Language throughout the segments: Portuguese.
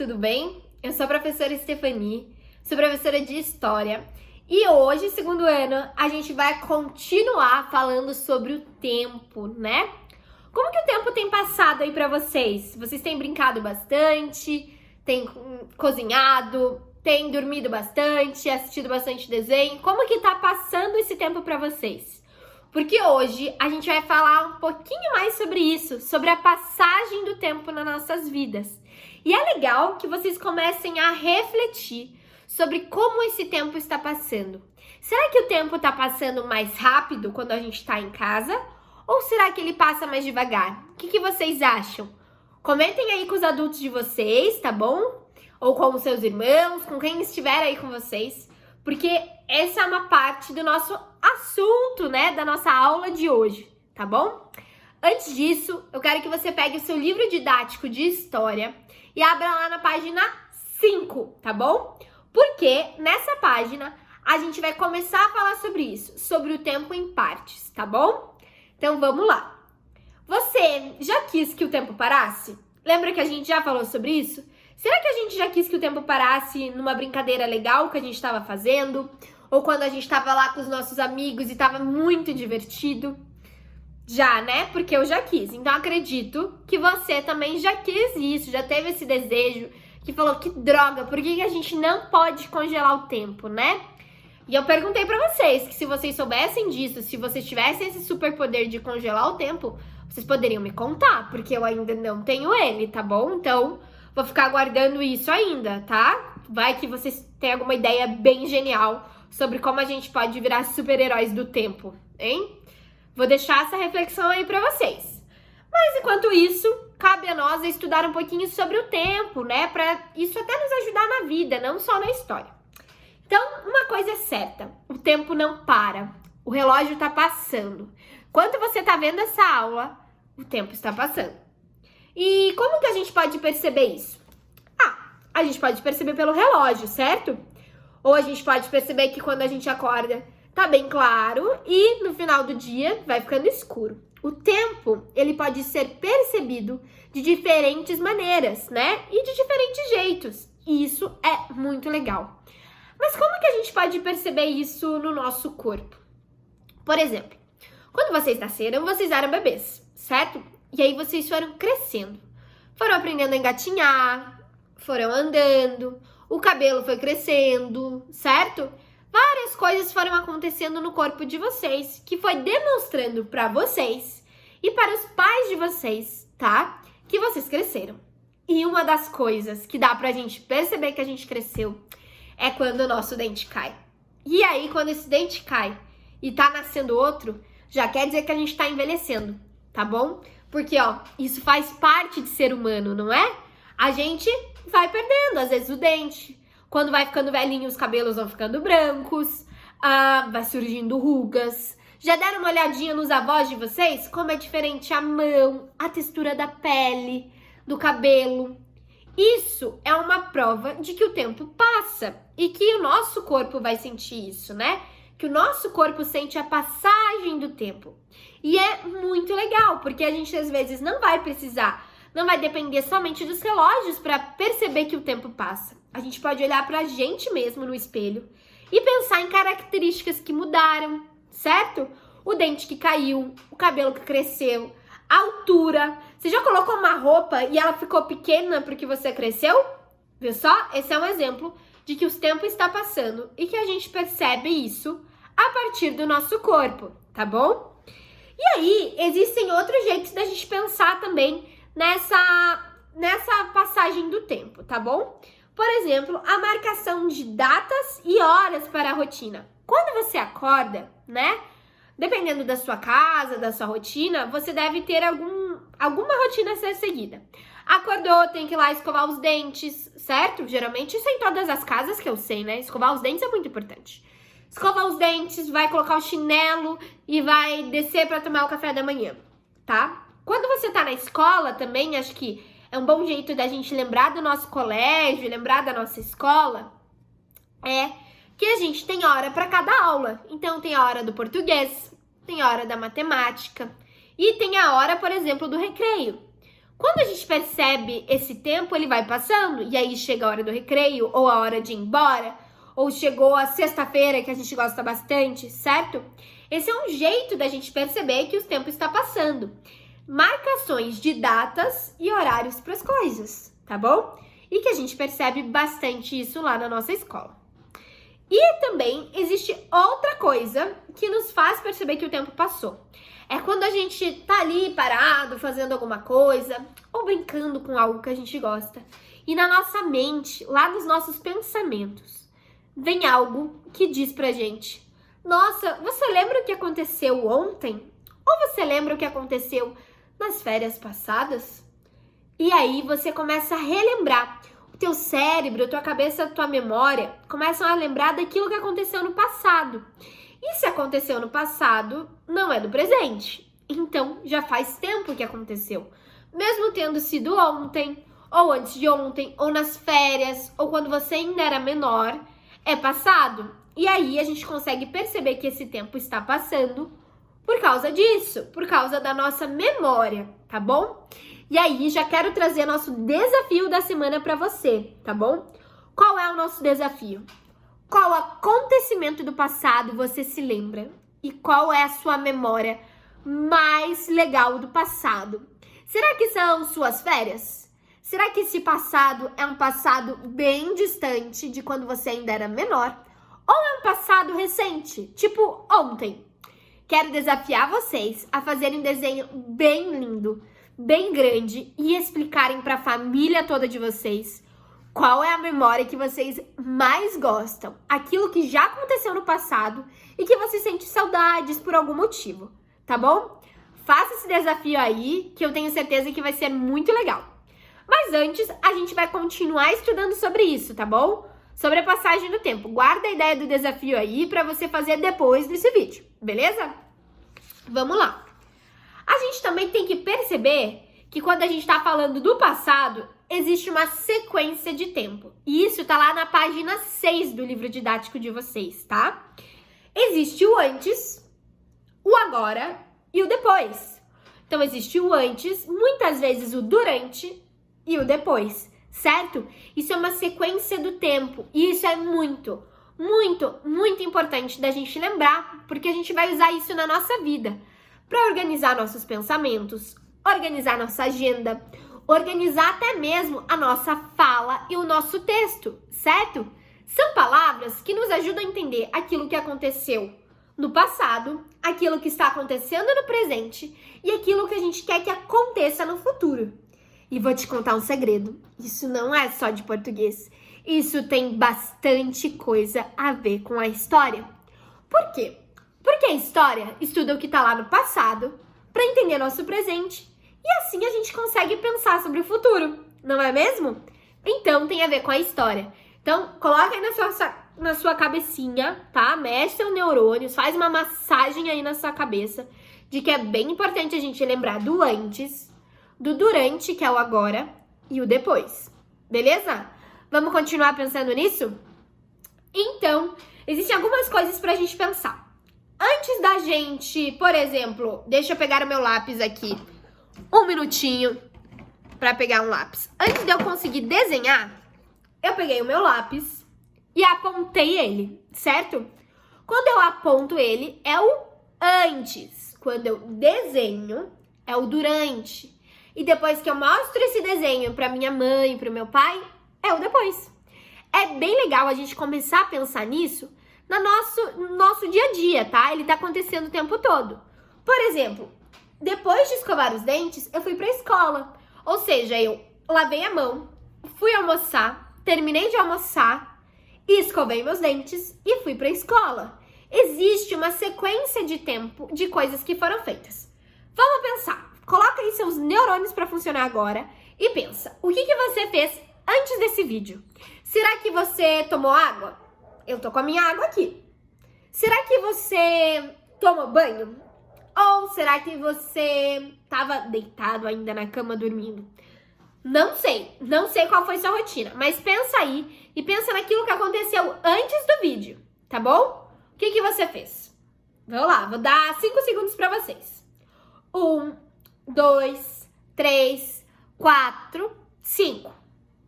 tudo bem? Eu sou a professora Stephanie, sou professora de História e hoje, segundo ano, a gente vai continuar falando sobre o tempo, né? Como que o tempo tem passado aí pra vocês? Vocês têm brincado bastante, têm cozinhado, têm dormido bastante, assistido bastante desenho? Como que tá passando esse tempo pra vocês? Porque hoje a gente vai falar um pouquinho mais sobre isso, sobre a passagem do tempo nas nossas vidas. E é legal que vocês comecem a refletir sobre como esse tempo está passando. Será que o tempo está passando mais rápido quando a gente está em casa? Ou será que ele passa mais devagar? O que vocês acham? Comentem aí com os adultos de vocês, tá bom? Ou com os seus irmãos, com quem estiver aí com vocês. Porque essa é uma parte do nosso assunto, né? Da nossa aula de hoje, tá bom? Antes disso, eu quero que você pegue o seu livro didático de história e abra lá na página 5, tá bom? Porque nessa página a gente vai começar a falar sobre isso, sobre o tempo em partes, tá bom? Então vamos lá. Você já quis que o tempo parasse? Lembra que a gente já falou sobre isso? Será que a gente já quis que o tempo parasse numa brincadeira legal que a gente estava fazendo? Ou quando a gente estava lá com os nossos amigos e estava muito divertido? Já, né? Porque eu já quis. Então, acredito que você também já quis isso, já teve esse desejo, que falou, que droga, por que a gente não pode congelar o tempo, né? E eu perguntei pra vocês que se vocês soubessem disso, se vocês tivessem esse superpoder de congelar o tempo, vocês poderiam me contar, porque eu ainda não tenho ele, tá bom? Então, vou ficar aguardando isso ainda, tá? Vai que vocês têm alguma ideia bem genial sobre como a gente pode virar super-heróis do tempo, hein? Vou deixar essa reflexão aí pra vocês. Mas enquanto isso, cabe a nós estudar um pouquinho sobre o tempo, né? Pra isso até nos ajudar na vida, não só na história. Então, uma coisa é certa, o tempo não para, o relógio tá passando. Enquanto você tá vendo essa aula, o tempo está passando. E como que a gente pode perceber isso? A gente pode perceber pelo relógio, certo? Ou a gente pode perceber que quando a gente acorda, tá bem claro e no final do dia vai ficando escuro. O tempo, ele pode ser percebido de diferentes maneiras, né? E de diferentes jeitos. E isso é muito legal. Mas como que a gente pode perceber isso no nosso corpo? Por exemplo, quando vocês nasceram, vocês eram bebês, certo? E aí vocês foram crescendo. Foram aprendendo a engatinhar, foram andando, o cabelo foi crescendo, certo? Várias coisas foram acontecendo no corpo de vocês, que foi demonstrando para vocês e para os pais de vocês, tá? Que vocês cresceram. E uma das coisas que dá pra gente perceber que a gente cresceu é quando o nosso dente cai. E aí, quando esse dente cai e tá nascendo outro, já quer dizer que a gente tá envelhecendo, tá bom? Porque, ó, isso faz parte de ser humano, não é? A gente vai perdendo, às vezes, o dente. Quando vai ficando velhinho, os cabelos vão ficando brancos, vai surgindo rugas. Já deram uma olhadinha nos avós de vocês? Como é diferente a mão, a textura da pele, do cabelo. Isso é uma prova de que o tempo passa e que o nosso corpo vai sentir isso, né? Que o nosso corpo sente a passagem do tempo. E é muito legal, porque a gente às vezes não vai precisar, não vai depender somente dos relógios para perceber que o tempo passa. A gente pode olhar pra gente mesmo no espelho e pensar em características que mudaram, certo? O dente que caiu, o cabelo que cresceu, a altura. Você já colocou uma roupa e ela ficou pequena porque você cresceu? Viu só? Esse é um exemplo de que o tempo está passando e que a gente percebe isso a partir do nosso corpo, tá bom? E aí, existem outros jeitos da gente pensar também nessa passagem do tempo, tá bom? Por exemplo, a marcação de datas e horas para a rotina. Quando você acorda, né? Dependendo da sua casa, da sua rotina, você deve ter alguma rotina a ser seguida. Acordou, tem que ir lá escovar os dentes, certo? Geralmente isso é em todas as casas que eu sei, né? Escovar os dentes é muito importante. Escova os dentes, vai colocar o chinelo e vai descer para tomar o café da manhã, tá? Quando você tá na escola também, acho que é um bom jeito da gente lembrar do nosso colégio, lembrar da nossa escola, é que a gente tem hora para cada aula. Então, tem a hora do português, tem a hora da matemática e tem a hora, por exemplo, do recreio. Quando a gente percebe esse tempo, ele vai passando, e aí chega a hora do recreio, ou a hora de ir embora, ou chegou a sexta-feira, que a gente gosta bastante, certo? Esse é um jeito da gente perceber que o tempo está passando. Marcações de datas e horários para as coisas, tá bom? E que a gente percebe bastante isso lá na nossa escola. E também existe outra coisa que nos faz perceber que o tempo passou. É quando a gente tá ali parado, fazendo alguma coisa, ou brincando com algo que a gente gosta. E na nossa mente, lá nos nossos pensamentos, vem algo que diz pra gente: nossa, você lembra o que aconteceu ontem? Ou você lembra o que aconteceu nas férias passadas? E aí você começa a relembrar. O teu cérebro, a tua cabeça, a tua memória começam a lembrar daquilo que aconteceu no passado. E se aconteceu no passado, não é do presente. Então, já faz tempo que aconteceu. Mesmo tendo sido ontem, ou antes de ontem, ou nas férias, ou quando você ainda era menor, é passado. E aí a gente consegue perceber que esse tempo está passando por causa disso, por causa da nossa memória, tá bom? E aí já quero trazer nosso desafio da semana para você, tá bom? Qual é o nosso desafio? Qual acontecimento do passado você se lembra? E qual é a sua memória mais legal do passado? Será que são suas férias? Será que esse passado é um passado bem distante de quando você ainda era menor? Ou é um passado recente, tipo ontem? Quero desafiar vocês a fazerem um desenho bem lindo, bem grande e explicarem para a família toda de vocês qual é a memória que vocês mais gostam, aquilo que já aconteceu no passado e que você sente saudades por algum motivo, tá bom? Faça esse desafio aí, que eu tenho certeza que vai ser muito legal. Mas antes, a gente vai continuar estudando sobre isso, tá bom? Sobre a passagem do tempo. Guarda a ideia do desafio aí para você fazer depois desse vídeo, beleza? Vamos lá. A gente também tem que perceber que quando a gente está falando do passado, existe uma sequência de tempo. E isso tá lá na página 6 do livro didático de vocês, tá? Existe o antes, o agora e o depois. Então, existe o antes, muitas vezes o durante e o depois, certo? Isso é uma sequência do tempo. E isso é muito, muito, muito importante da gente lembrar, porque a gente vai usar isso na nossa vida para organizar nossos pensamentos, organizar nossa agenda, organizar até mesmo a nossa fala e o nosso texto, certo? São palavras que nos ajudam a entender aquilo que aconteceu no passado, aquilo que está acontecendo no presente e aquilo que a gente quer que aconteça no futuro. E vou te contar um segredo, isso não é só de português, isso tem bastante coisa a ver com a história. Por quê? Porque a história estuda o que está lá no passado para entender nosso presente. E assim a gente consegue pensar sobre o futuro, não é mesmo? Então tem a ver com a história. Então coloca aí na sua cabecinha, tá? Mexe seus neurônios, faz uma massagem aí na sua cabeça de que é bem importante a gente lembrar do antes, do durante, que é o agora, e o depois. Beleza? Vamos continuar pensando nisso? Então, existem algumas coisas pra gente pensar. Antes da gente, por exemplo, deixa eu pegar o meu lápis aqui. Um minutinho para pegar um lápis. Antes de eu conseguir desenhar, eu peguei o meu lápis e apontei ele, certo? Quando eu aponto ele, é o antes. Quando eu desenho, é o durante. E depois que eu mostro esse desenho para minha mãe, para o meu pai, é o depois. É bem legal a gente começar a pensar nisso no nosso dia a dia, tá? Ele tá acontecendo o tempo todo. Por exemplo, depois de escovar os dentes, eu fui pra escola. Ou seja, eu lavei a mão, fui almoçar, terminei de almoçar, escovei meus dentes e fui pra escola. Existe uma sequência de tempo de coisas que foram feitas. Vamos pensar. Coloca aí seus neurônios pra funcionar agora e pensa. O que você fez antes desse vídeo? Será que você tomou água? Eu tô com a minha água aqui. Será que você tomou banho? Ou será que você estava deitado ainda na cama dormindo? Não sei qual foi sua rotina, mas pensa aí e pensa naquilo que aconteceu antes do vídeo, tá bom? O que você fez? Vamos lá, vou dar 5 segundos para vocês. 1, 2, 3, 4, 5.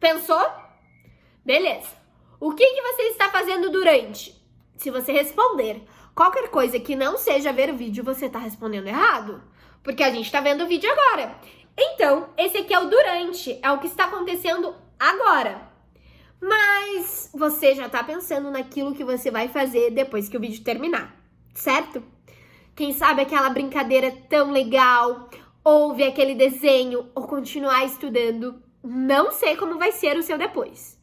Pensou? Beleza. O que você está fazendo durante? Se você responder qualquer coisa que não seja ver o vídeo, você está respondendo errado. Porque a gente está vendo o vídeo agora. Então, esse aqui é o durante, é o que está acontecendo agora. Mas você já está pensando naquilo que você vai fazer depois que o vídeo terminar, certo? Quem sabe aquela brincadeira tão legal, ou ver aquele desenho, ou continuar estudando. Não sei como vai ser o seu depois.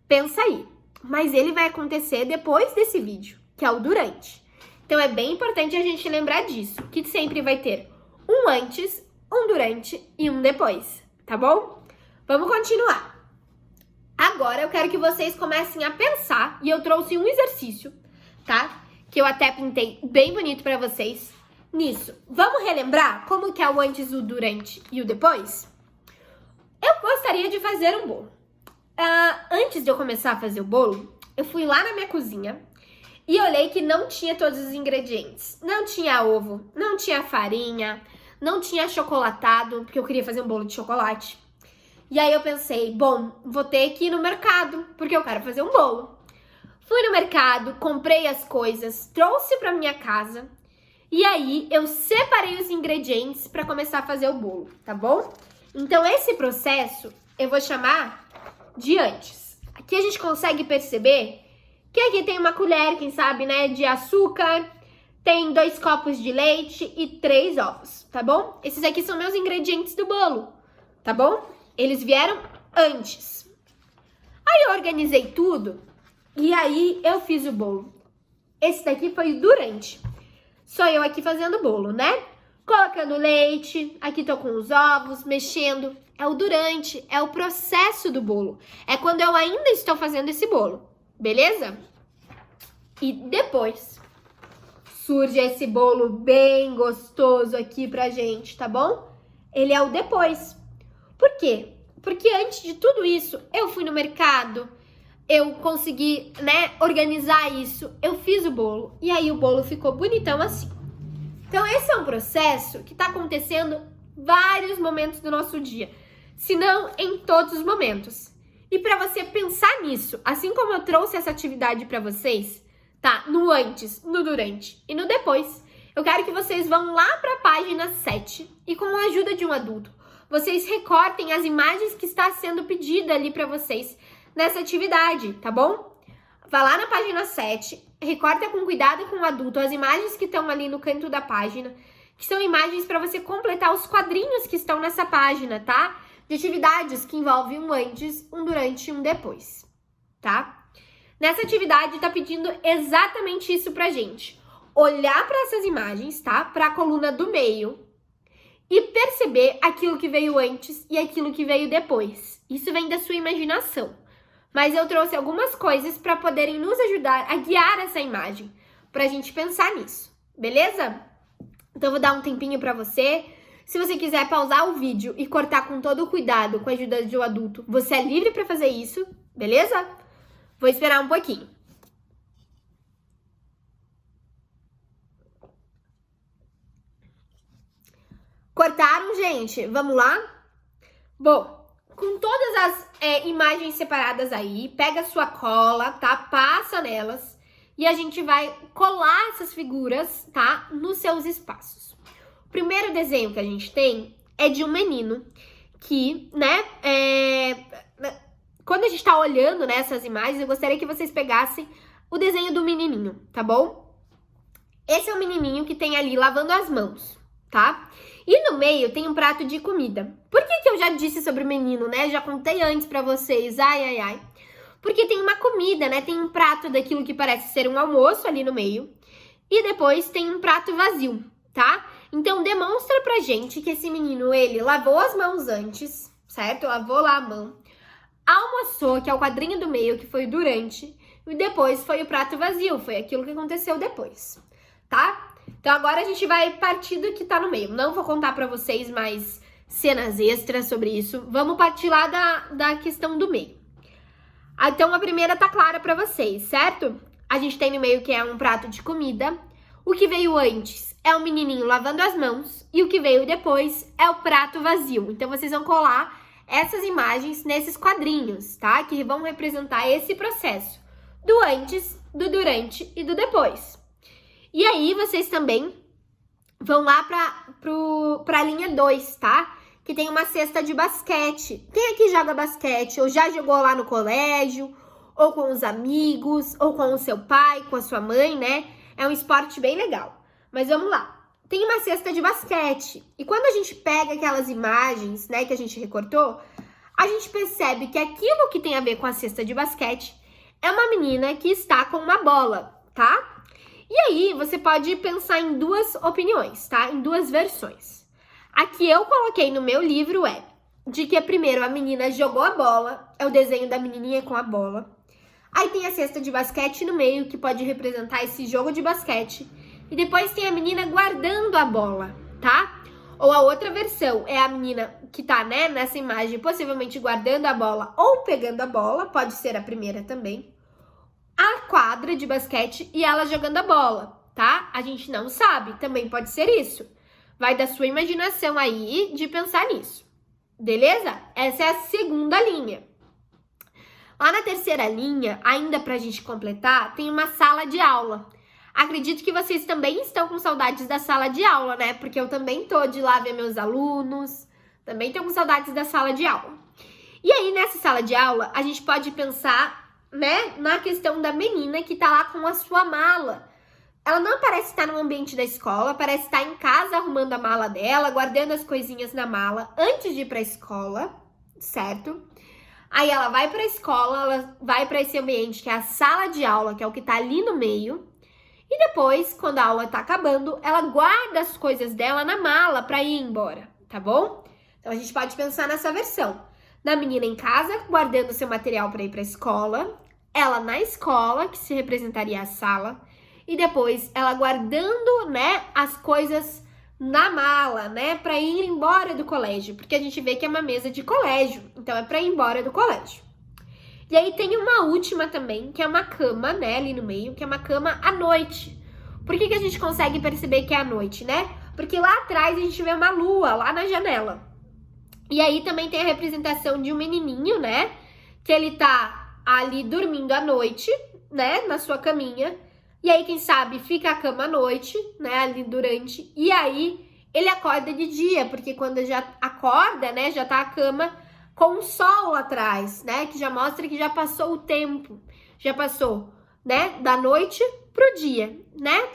Pensa aí. Mas ele vai acontecer depois desse vídeo, que é o durante. Então é bem importante a gente lembrar disso, que sempre vai ter um antes, um durante e um depois, tá bom? Vamos continuar. Agora eu quero que vocês comecem a pensar, e eu trouxe um exercício, tá? Que eu até pintei bem bonito pra vocês. Nisso, vamos relembrar como que é o antes, o durante e o depois? Eu gostaria de fazer um bolo. Antes de eu começar a fazer o bolo, eu fui lá na minha cozinha e olhei que não tinha todos os ingredientes. Não tinha ovo, não tinha farinha, não tinha achocolatado, porque eu queria fazer um bolo de chocolate. E aí eu pensei, bom, vou ter que ir no mercado, porque eu quero fazer um bolo. Fui no mercado, comprei as coisas, trouxe pra minha casa e aí eu separei os ingredientes para começar a fazer o bolo, tá bom? Então esse processo eu vou chamar de antes. Aqui a gente consegue perceber que aqui tem uma colher, quem sabe, né, de açúcar, tem 2 copos de leite e 3 ovos, tá bom? Esses aqui são meus ingredientes do bolo, tá bom? Eles vieram antes. Aí eu organizei tudo e aí eu fiz o bolo. Esse daqui foi o durante. Sou eu aqui fazendo o bolo, né? Colocando leite, aqui tô com os ovos, mexendo. É o durante, é o processo do bolo. É quando eu ainda estou fazendo esse bolo, beleza? E depois surge esse bolo bem gostoso aqui pra gente, tá bom? Ele é o depois. Por quê? Porque antes de tudo isso, eu fui no mercado, eu consegui, né, organizar isso, eu fiz o bolo e aí o bolo ficou bonitão assim. Então esse é um processo que tá acontecendo vários momentos do nosso dia, se não em todos os momentos. E para você pensar nisso, assim como eu trouxe essa atividade para vocês, tá? No antes, no durante e no depois, eu quero que vocês vão lá para a página 7 e com a ajuda de um adulto, vocês recortem as imagens que está sendo pedida ali para vocês nessa atividade, tá bom? Vá lá na página 7, recorta com cuidado com o adulto as imagens que estão ali no canto da página, que são imagens para você completar os quadrinhos que estão nessa página, tá? De atividades que envolvem um antes, um durante e um depois, tá? Nessa atividade tá pedindo exatamente isso pra gente. Olhar para essas imagens, tá? Para a coluna do meio e perceber aquilo que veio antes e aquilo que veio depois. Isso vem da sua imaginação. Mas eu trouxe algumas coisas para poderem nos ajudar a guiar essa imagem, pra gente pensar nisso, beleza? Então eu vou dar um tempinho para você. Se você quiser pausar o vídeo e cortar com todo o cuidado, com a ajuda de um adulto, você é livre para fazer isso, beleza? Vou esperar um pouquinho. Cortaram, gente? Vamos lá? Bom, com todas as imagens separadas aí, pega a sua cola, tá? Passa nelas e a gente vai colar essas figuras, tá? Nos seus espaços. O primeiro desenho que a gente tem é de um menino que, né, quando a gente tá olhando nessas imagens, eu gostaria que vocês pegassem o desenho do menininho, tá bom? Esse é o menininho que tem ali lavando as mãos, tá? E no meio tem um prato de comida. Por que eu já disse sobre o menino, né? Já contei antes pra vocês, ai. Porque tem uma comida, né? Tem um prato daquilo que parece ser um almoço ali no meio. E depois tem um prato vazio, tá? Então demonstra pra gente que esse menino, ele lavou as mãos antes, certo? Lavou lá a mão. Almoçou, que é o quadrinho do meio, que foi durante. E depois foi o prato vazio, foi aquilo que aconteceu depois, tá? Então agora a gente vai partir do que tá no meio. Não vou contar pra vocês mais cenas extras sobre isso. Vamos partir lá da questão do meio. Então a primeira tá clara pra vocês, certo? A gente tem no meio que é um prato de comida. O que veio antes é o menininho lavando as mãos. E o que veio depois é o prato vazio. Então vocês vão colar essas imagens nesses quadrinhos, tá? Que vão representar esse processo do antes, do durante e do depois. E aí, vocês também vão lá para a linha 2, tá? Que tem uma cesta de basquete. Quem aqui joga basquete ou já jogou lá no colégio, ou com os amigos, ou com o seu pai, com a sua mãe, né? É um esporte bem legal. Mas vamos lá. Tem uma cesta de basquete. E quando a gente pega aquelas imagens, né, que a gente recortou, a gente percebe que aquilo que tem a ver com a cesta de basquete é uma menina que está com uma bola, tá? E aí, você pode pensar em duas opiniões, tá? Em duas versões. A que eu coloquei no meu livro é de que primeiro a menina jogou a bola, é o desenho da menininha com a bola. Aí tem a cesta de basquete no meio, que pode representar esse jogo de basquete. E depois tem a menina guardando a bola, tá? Ou a outra versão é a menina que tá, né, nessa imagem, possivelmente guardando a bola ou pegando a bola, pode ser a primeira também. A quadra de basquete e ela jogando a bola, tá? A gente não sabe, também pode ser isso. Vai da sua imaginação aí de pensar nisso, beleza? Essa é a segunda linha. Lá na terceira linha, ainda pra gente completar, tem uma sala de aula. Acredito que vocês também estão com saudades da sala de aula, né? Porque eu também tô de lá ver meus alunos, também tô com saudades da sala de aula. E aí, nessa sala de aula, a gente pode pensar, né, na questão da menina que tá lá com a sua mala. Ela não parece estar no ambiente da escola, parece estar em casa arrumando a mala dela, guardando as coisinhas na mala antes de ir pra escola, certo? Aí ela vai pra escola, ela vai pra esse ambiente que é a sala de aula, que é o que tá ali no meio. E depois, quando a aula tá acabando, ela guarda as coisas dela na mala pra ir embora, tá bom? Então a gente pode pensar nessa versão. Da menina em casa, guardando seu material pra ir pra escola. Ela na escola, que se representaria a sala. E depois ela guardando, né, as coisas na mala, né, pra ir embora do colégio. Porque a gente vê que é uma mesa de colégio, então é pra ir embora do colégio. E aí tem uma última também, que é uma cama, né, ali no meio, que é uma cama à noite. Por que a gente consegue perceber que é à noite, né? Porque lá atrás a gente vê uma lua, lá na janela. E aí também tem a representação de um menininho, né, que ele tá ali dormindo à noite, né, na sua caminha. E aí, quem sabe, fica a cama à noite, né, ali durante. E aí ele acorda de dia, porque quando já acorda, né, já tá a cama com o sol lá atrás, né? Que já mostra que já passou o tempo. Já passou, né? Da noite pro dia, né?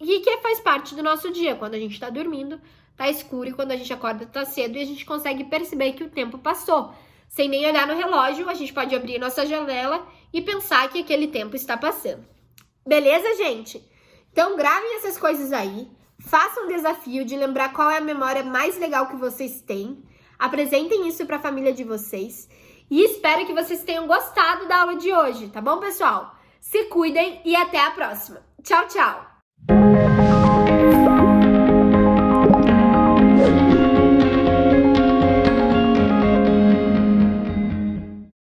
E que faz parte do nosso dia. Quando a gente tá dormindo, tá escuro. E quando a gente acorda, tá cedo. E a gente consegue perceber que o tempo passou. Sem nem olhar no relógio, a gente pode abrir nossa janela e pensar que aquele tempo está passando. Beleza, gente? Então, gravem essas coisas aí. Façam um desafio de lembrar qual é a memória mais legal que vocês têm. Apresentem isso para a família de vocês e espero que vocês tenham gostado da aula de hoje, tá bom, pessoal? Se cuidem e até a próxima. Tchau, tchau!